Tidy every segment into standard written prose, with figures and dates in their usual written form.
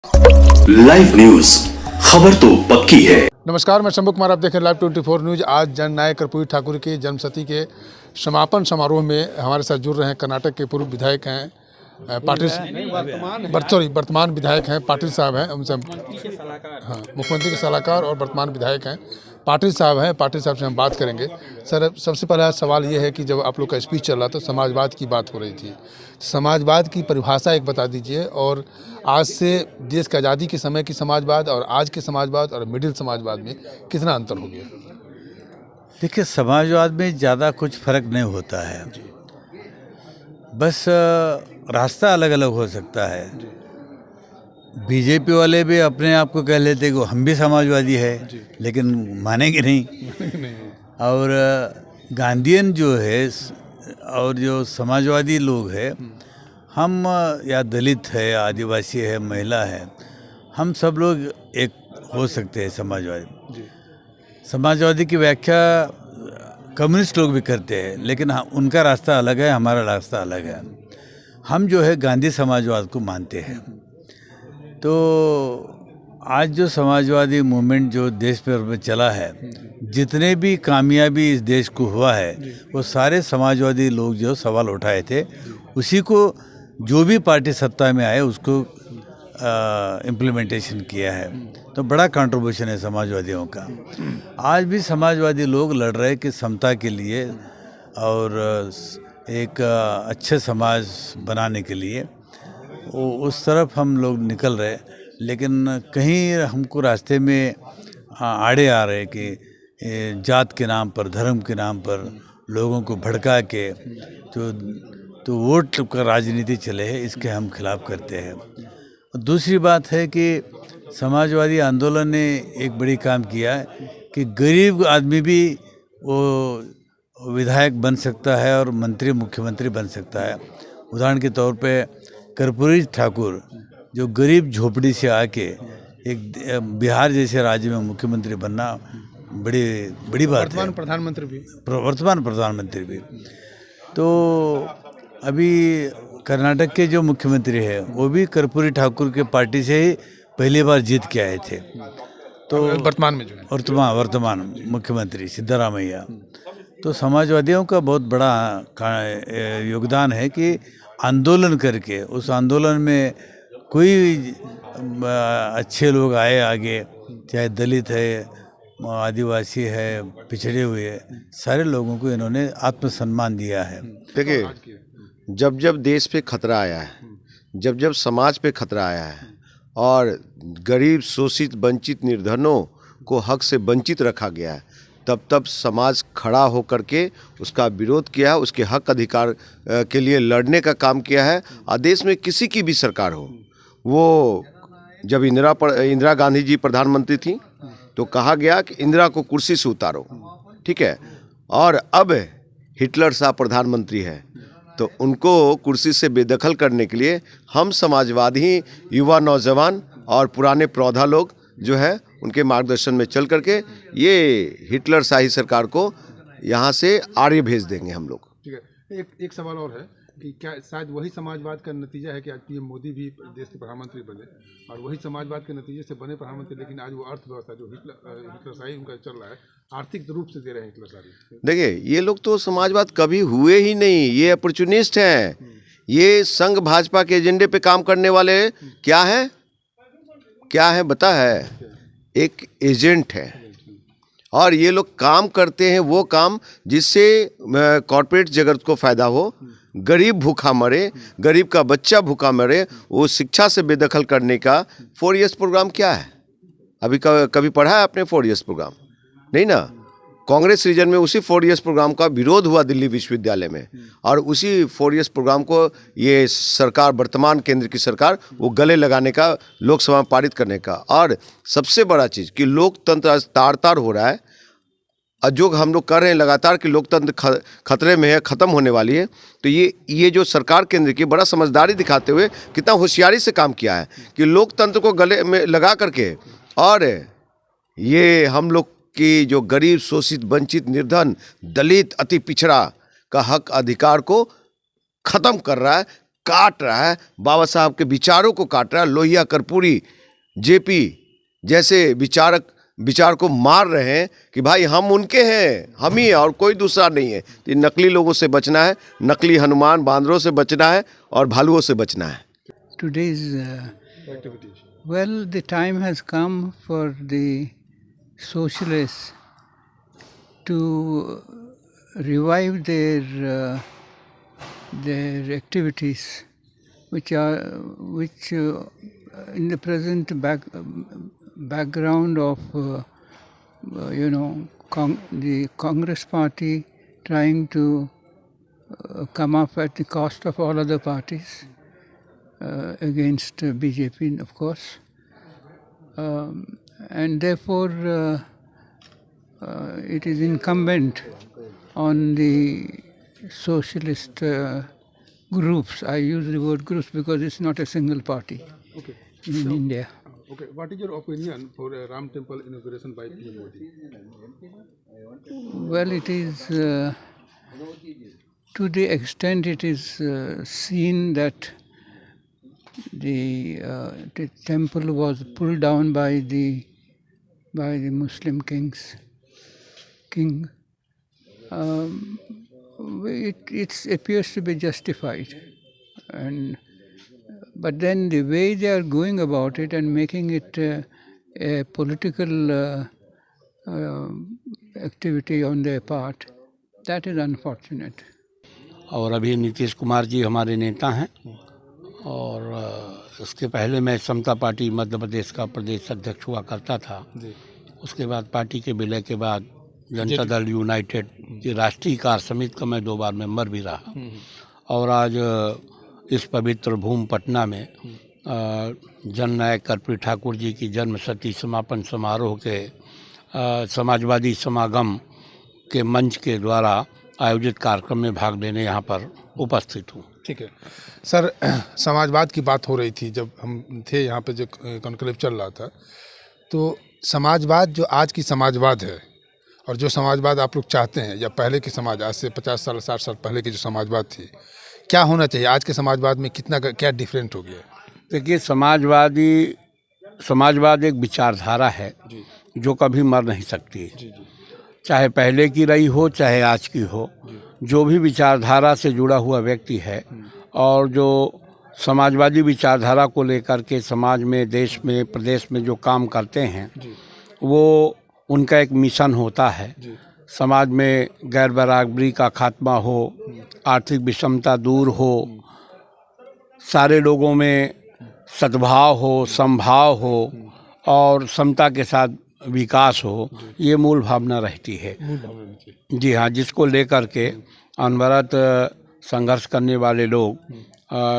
Live news, खबर तो पक्की है। नमस्कार, मैं शंभू कुमार, आप देख रहे हैं लाइव 24 न्यूज। आज जननायक कर्पूरी ठाकुर की जन्मशती के समापन समारोह में हमारे साथ जुड़ रहे हैं कर्नाटक के पूर्व विधायक हैं, वर्तमान विधायक हैं, पाटिल साहब हैं, उनसे हाँ, मुख्यमंत्री के सलाहकार और वर्तमान विधायक हैं, पाटिल साहब हैं। पाटिल साहब से हम बात करेंगे। सर, सबसे पहला सवाल ये है कि जब आप लोग का स्पीच चल रहा था, समाजवाद की बात हो रही थी, समाजवाद की परिभाषा एक बता दीजिए, और आज से देश की आज़ादी के समय की समाजवाद और आज के समाजवाद और मिडिल समाजवाद में कितना अंतर हो गया? देखिए, समाजवाद में ज़्यादा कुछ फर्क नहीं होता है, बस रास्ता अलग अलग हो सकता है। बीजेपी वाले भी अपने आप को कह लेते कि हम भी समाजवादी है, लेकिन मानेंगे नहीं। और गांधीयन जो है और जो समाजवादी लोग हैं, हम या दलित है, आदिवासी है, महिला है, हम सब लोग एक हो सकते हैं समाजवादी। समाजवादी की व्याख्या कम्युनिस्ट लोग भी करते हैं, लेकिन उनका रास्ता अलग है, हमारा रास्ता अलग है। हम जो है गांधी समाजवाद को मानते हैं। तो आज जो समाजवादी मूवमेंट जो देश भर में चला है, जितने भी कामयाबी इस देश को हुआ है, वो सारे समाजवादी लोग जो सवाल उठाए थे, उसी को जो भी पार्टी सत्ता में आए उसको इम्प्लीमेंटेशन किया है। तो बड़ा कंट्रीब्यूशन है समाजवादियों का। आज भी समाजवादी लोग लड़ रहे हैं कि समता के लिए और एक अच्छे समाज बनाने के लिए, उस तरफ हम लोग निकल रहे। लेकिन कहीं हमको रास्ते में आड़े आ रहे कि जात के नाम पर, धर्म के नाम पर लोगों को भड़का के तो वोट का राजनीति चले है, इसके हम खिलाफ करते हैं। दूसरी बात है कि समाजवादी आंदोलन ने एक बड़ी काम किया है कि गरीब आदमी भी वो विधायक बन सकता है और मंत्री, मुख्यमंत्री बन सकता है। उदाहरण के तौर पे कर्पूरी ठाकुर जो गरीब झोपड़ी से आके एक बिहार जैसे राज्य में मुख्यमंत्री बनना बड़ी बात है। वर्तमान प्रधानमंत्री भी। तो अभी कर्नाटक के जो मुख्यमंत्री है वो भी कर्पूरी ठाकुर के पार्टी से ही पहली बार जीत के आए थे। तो वर्तमान में जो है वर्तमान मुख्यमंत्री सिद्धरामैया। तो समाजवादियों का बहुत बड़ा योगदान है कि आंदोलन करके उस आंदोलन में कोई अच्छे लोग आए आगे, चाहे दलित है, आदिवासी है, पिछड़े हुए, सारे लोगों को इन्होंने आत्मसम्मान दिया है। देखिए, जब जब देश पे खतरा आया है, जब जब समाज पे खतरा आया है और गरीब, शोषित, वंचित, निर्धनों को हक से वंचित रखा गया है, तब तब समाज खड़ा होकर के उसका विरोध किया है, उसके हक अधिकार के लिए लड़ने का काम किया है। और देश में किसी की भी सरकार हो, वो जब इंदिरा गांधी जी प्रधानमंत्री थी तो कहा गया कि इंदिरा को कुर्सी से उतारो, ठीक है। और अब हिटलर साहब प्रधानमंत्री है, तो उनको कुर्सी से बेदखल करने के लिए हम समाजवादी युवा, नौजवान और पुराने प्रौढ़ा लोग जो है उनके मार्गदर्शन में चल करके ये हिटलर शाही सरकार को यहाँ से आगे भेज देंगे हम लोग। ठीक है। एक सवाल और है कि क्या शायद वही समाजवाद का नतीजा है कि आज पीएम मोदी भी देश के प्रधानमंत्री बने, और वही समाजवाद के नतीजे से बने प्रधानमंत्री, लेकिन आज वो अर्थव्यवस्था जो हिटलरशाही उनका चल रहा है, आर्थिक रूप से दे रहे हैं हिटलरशाही। देखिए, ये लोग तो समाजवाद कभी हुए ही नहीं, ये अपॉर्चुनिस्ट हैं। ये संघ भाजपा के एजेंडे पे काम करने वाले क्या है बता है, एक एजेंट है। और ये लोग काम करते हैं वो काम जिससे कॉर्पोरेट जगत को फायदा हो, गरीब भूखा मरे, गरीब का बच्चा भूखा मरे। वो शिक्षा से बेदखल करने का 4 इयर्स प्रोग्राम क्या है? अभी कभी पढ़ा है आपने 4 इयर्स प्रोग्राम? नहीं ना। कांग्रेस रीजन में उसी 4 इयर्स प्रोग्राम का विरोध हुआ दिल्ली विश्वविद्यालय में, और उसी 4 इयर्स प्रोग्राम को ये सरकार, वर्तमान केंद्र की सरकार, वो गले लगाने का, लोकसभा में पारित करने का। और सबसे बड़ा चीज़ कि लोकतंत्र आज तार हो रहा है, और जो हम लोग कर रहे हैं लगातार कि लोकतंत्र खतरे में है, ख़त्म होने वाली है। तो ये जो सरकार केंद्र की बड़ा समझदारी दिखाते हुए कितना होशियारी से काम किया है कि लोकतंत्र को गले में लगा करके, और ये हम लोग की जो गरीब, शोषित, वंचित, निर्धन, दलित, अति पिछड़ा का हक अधिकार को ख़त्म कर रहा है, काट रहा है, बाबा साहब के विचारों को काट रहा है। लोहिया कर्पूरी जेपी जैसे विचार को मार रहे हैं कि भाई हम उनके हैं, हम ही हैं और कोई दूसरा नहीं है। तो नकली लोगों से बचना है, नकली हनुमान बांदरों से बचना है और भालुओं से बचना है। Today's well, the time has come for the socialists to revive their activities, which in the present background of the Congress party trying to come up at the cost of all other parties against BJP, of course, and therefore it is incumbent on the socialist groups. I use the word groups because it's not a single party in India. Okay, what is your opinion for Ram Temple inauguration by PM Modi? Well, it is to the extent it is seen that the temple was pulled down by the Muslim king. It appears to be justified, but then the way they are going about it and making it a political activity on their part, that is unfortunate. और अभी नीतीश कुमार जी हमारे नेता हैं और उसके पहले मैं समता party Madhya Pradesh का प्रदेश अध्यक्ष हुआ करता था। उसके बाद पार्टी के विलय के बाद जनता दल यूनाइटेड की राष्ट्रीय कार्य समिति का मैं 2 बार मेंबर भी रहा। और आज इस पवित्र भूमि पटना में जननायक कर्पूरी ठाकुर जी की जन्मशती समापन समारोह के समाजवादी समागम के मंच के द्वारा आयोजित कार्यक्रम में भाग लेने यहाँ पर उपस्थित हूँ। ठीक है सर, समाजवाद की बात हो रही थी जब हम थे यहाँ पे, जो कॉन्क्लेव चल रहा था, तो समाजवाद जो आज की समाजवाद है और जो समाजवाद आप लोग चाहते हैं, या पहले की समाज, आज से 50 साल 60 साल पहले की जो समाजवाद थी, क्या होना चाहिए? आज के समाजवाद में क्या डिफरेंट हो गया? देखिए, समाजवाद एक विचारधारा है जो कभी मर नहीं सकती, चाहे पहले की रही हो चाहे आज की हो। जो भी विचारधारा से जुड़ा हुआ व्यक्ति है और जो समाजवादी विचारधारा को लेकर के समाज में, देश में, प्रदेश में जो काम करते हैं, वो उनका एक मिशन होता है। समाज में गैर बराबरी का खात्मा हो, आर्थिक विषमता दूर हो, सारे लोगों में सद्भाव हो, समभाव हो और समता के साथ विकास हो, ये मूल भावना रहती है। जी हाँ, जिसको लेकर के अनवरत संघर्ष करने वाले लोग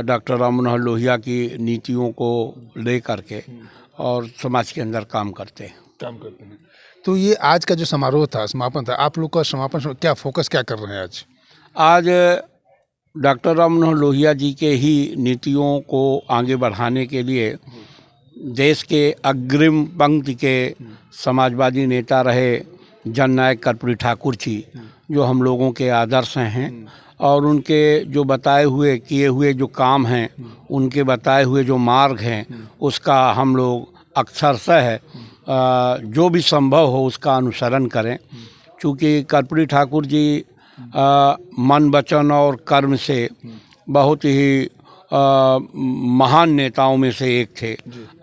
डॉक्टर राम मनोहर लोहिया की नीतियों को लेकर के और समाज के अंदर काम करते हैं। तो ये आज का जो समारोह था, समापन था, आप लोग का समापन क्या फोकस क्या कर रहे हैं आज? आज डॉक्टर राम मनोहर लोहिया जी के ही नीतियों को आगे बढ़ाने के लिए देश के अग्रिम पंक्ति के समाजवादी नेता रहे जननायक कर्पूरी ठाकुर जी, जो हम लोगों के आदर्श हैं, और उनके जो बताए हुए किए हुए जो काम हैं, उनके बताए हुए जो मार्ग हैं, उसका हम लोग अक्षरशः जो भी संभव हो उसका अनुसरण करें। चूँकि कर्पूरी ठाकुर जी मन, वचन और कर्म से बहुत ही महान नेताओं में से एक थे।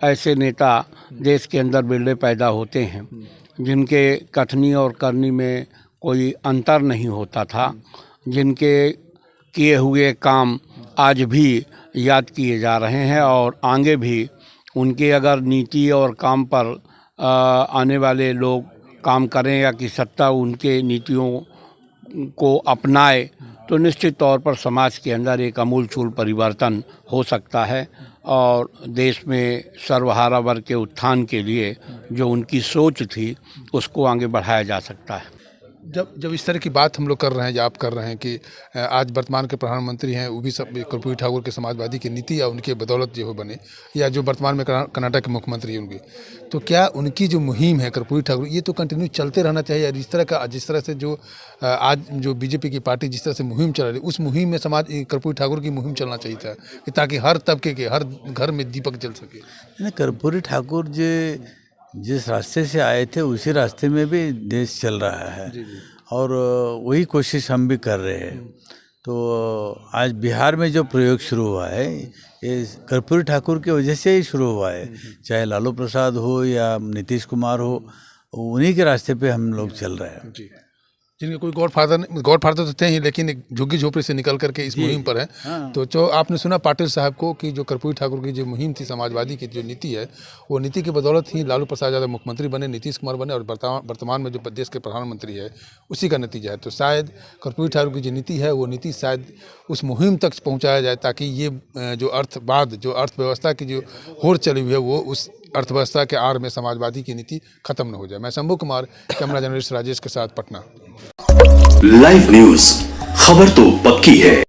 ऐसे नेता देश के अंदर बिरले पैदा होते हैं जिनके कथनी और करनी में कोई अंतर नहीं होता था, जिनके किए हुए काम आज भी याद किए जा रहे हैं और आगे भी उनके अगर नीति और काम पर आने वाले लोग काम करें या कि सत्ता उनके नीतियों को अपनाए, तो निश्चित तौर पर समाज के अंदर एक आमूलचूल परिवर्तन हो सकता है और देश में सर्वहारा वर्ग के उत्थान के लिए जो उनकी सोच थी उसको आगे बढ़ाया जा सकता है। जब इस तरह की बात हम लोग कर रहे हैं या आप कर रहे हैं कि आज वर्तमान के प्रधानमंत्री हैं वो भी सब कर्पूरी ठाकुर के समाजवादी की नीति या उनके बदौलत जो बने, या जो वर्तमान में कर्नाटक के मुख्यमंत्री हैं उनकी, तो क्या उनकी जो मुहिम है कर्पूरी ठाकुर, ये तो कंटिन्यू चलते रहना चाहिए? और जिस तरह से जो आज जो बीजेपी की पार्टी जिस तरह से मुहिम चला रही, उस मुहिम में कर्पूरी ठाकुर की मुहिम चलना चाहिए था कि ताकि हर तबके के हर घर में दीपक जल सके। कर्पूरी ठाकुर जी जिस रास्ते से आए थे उसी रास्ते में भी देश चल रहा है, और वही कोशिश हम भी कर रहे हैं। तो आज बिहार में जो प्रयोग शुरू हुआ है ये कर्पूरी ठाकुर की वजह से ही शुरू हुआ है, चाहे लालू प्रसाद हो या नीतीश कुमार हो, उन्हीं के रास्ते पे हम लोग चल रहे हैं। जिनके कोई गॉडफादर तो थे ही, लेकिन एक झुग्गी झोपड़ी से निकल करके इस मुहिम पर है। हाँ। तो जो आपने सुना पाटिल साहब को कि जो कर्पूरी ठाकुर की जो मुहिम थी समाजवादी की जो नीति है, वो नीति की बदौलत ही लालू प्रसाद यादव मुख्यमंत्री बने, नीतीश कुमार बने, और वर्तमान में जो देश के प्रधानमंत्री है उसी का नतीजा है। तो शायद कर्पूरी ठाकुर की जो नीति है वो नीति शायद उस मुहिम तक पहुँचाया जाए, ताकि ये जो अर्थव्यवस्था की जो होड़ चली हुई है वो उस अर्थव्यवस्था के आड़ में समाजवादी की नीति खत्म न हो जाए। मैं शंभू कुमार, कैमरा जर्नलिस्ट राजेश के साथ, पटना। लाइव न्यूज, खबर तो पक्की है।